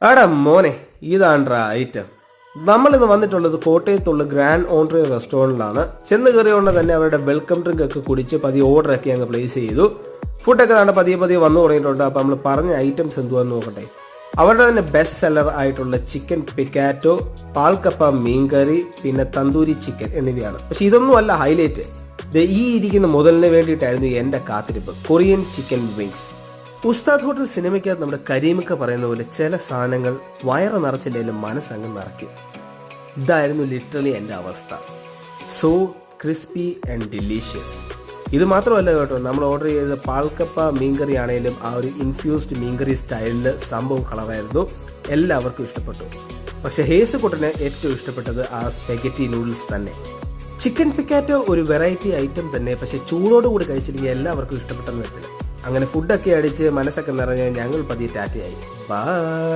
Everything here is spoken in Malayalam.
ആടാ മോനെ, ഇതാണ്ട്രാ ഐറ്റം. നമ്മളിന്ന് വന്നിട്ടുള്ളത് കോട്ടയത്തുള്ള ഗ്രാൻഡ് ഓൺട്രി റെസ്റ്റോറൻറ്റിലാണ്. ചെന്ന് കയറിയോണ്ട് തന്നെ അവരുടെ വെൽക്കം ഡ്രിങ്ക് ഒക്കെ കുടിച്ച് പതിയെ ഓർഡറൊക്കെ അങ്ങ് പ്ലേസ് ചെയ്തു. ഫുഡൊക്കെ താണ്ട് പതിയെ പതിയെ വന്നു തുടങ്ങിയിട്ടുണ്ട്. അപ്പോൾ നമ്മൾ പറഞ്ഞ ഐറ്റംസ് എന്തുവാന്ന് നോക്കട്ടെ. അവരുടെ തന്നെ ബെസ്റ്റ് സെല്ലർ ആയിട്ടുള്ള ചിക്കൻ പിക്കാറ്റോ, പാൽക്കപ്പ മീൻകറി, പിന്നെ തന്തൂരി ചിക്കൻ എന്നിവയാണ്. പക്ഷെ ഇതൊന്നും അല്ല ഹൈലൈറ്റ്. ഈ ഇരിക്കുന്ന മുതലിന് വേണ്ടിയിട്ടായിരുന്നു എൻ്റെ കാത്തിരിപ്പ്. Korean chicken wings. ഉസ്താദ് ഹോട്ടൽ സിനിമയ്ക്കകത്ത് നമ്മുടെ കരീമൊക്കെ പറയുന്ന പോലെ ചില സാധനങ്ങൾ വയറ് നിറച്ചില്ലെങ്കിലും മനസ്സങ്ങ് നിറയ്ക്കും. ഇതായിരുന്നു ലിറ്ററലി എൻ്റെ അവസ്ഥ. So crispy and delicious. ഇത് മാത്രമല്ല കേട്ടോ, നമ്മൾ ഓർഡർ ചെയ്ത പാൽക്കപ്പ മീൻകറി ആണെങ്കിലും ആ ഒരു ഇൻഫ്യൂസ്ഡ് മീൻകറി സ്റ്റൈലിൽ സംഭവം കളറായിരുന്നു. എല്ലാവർക്കും ഇഷ്ടപ്പെട്ടു. പക്ഷെ ഹേസുകുട്ടന് ഏറ്റവും ഇഷ്ടപ്പെട്ടത് ആ സ്പെഗറ്റി നൂഡിൽസ് തന്നെ. ചിക്കൻ പിക്കാറ്റോ ഒരു വെറൈറ്റി ഐറ്റം തന്നെ, പക്ഷെ ചൂടോടുകൂടി കഴിച്ചില്ലെങ്കിൽ എല്ലാവർക്കും ഇഷ്ടപ്പെട്ടെന്ന് വരത്തില്ല. അങ്ങനെ ഫുഡൊക്കെ അടിച്ച് മനസ്സൊക്കെ നിറഞ്ഞ് ഞങ്ങൾ പതിയെ ടാറ്റയായി. ബൈ.